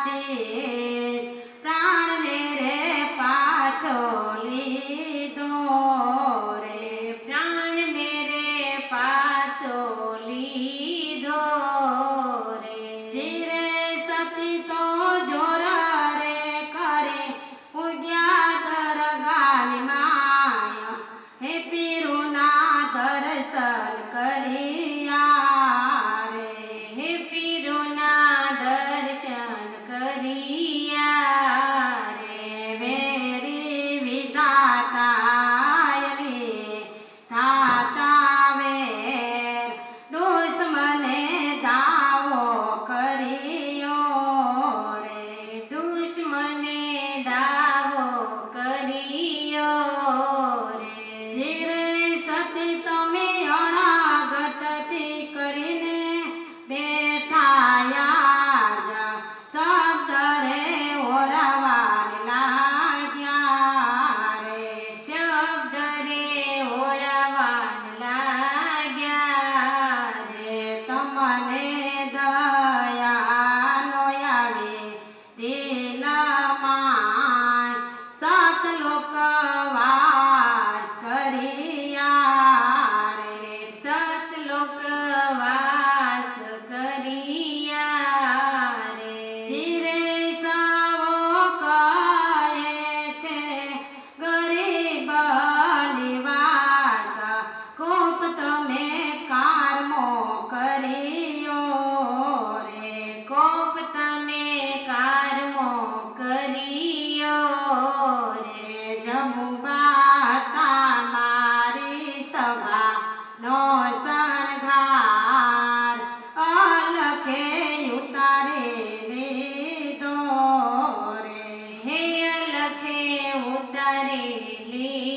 આશીષ પ્રાણને રે પાછો લીધો રે, પ્રાણને રે પાછો લીધો રે, ચીરે સતી તો જોર રે કરે પૂજ્યા દરગાહની માયા, હે પીરુના દર્શન કર્યા રે, હે પીરોના દર્શન કર્યા રે, વેરી વિધાતાયની થાતા વેર દુશ્મને દાવો કર્યો રે, દુશ્મને દાવો કર્યો રે, ધીરે સતી તમે અણાગટથી કરીને બેઠાયા જા, શબ્દ રે ઓરવાને લાગ્યા રે, શબ્દ રે ઓળવાન લાગ્યા રે, તમને દયાનો આવે દિલમાં, સાત લોક વાસ કર્યા રે, સતલોક વાસ કર્યા રે, ચીરે સવો કહે છે ગરીબ નિવાસ, કોપ તમે કારમો કર્યો રે, કોપ તમે કારમો કર્યો રે, જમુબા તમારી સભા નો શણગાર અલખે ઉતારે લીધો રે, હે અલખે ઉતારી લીધો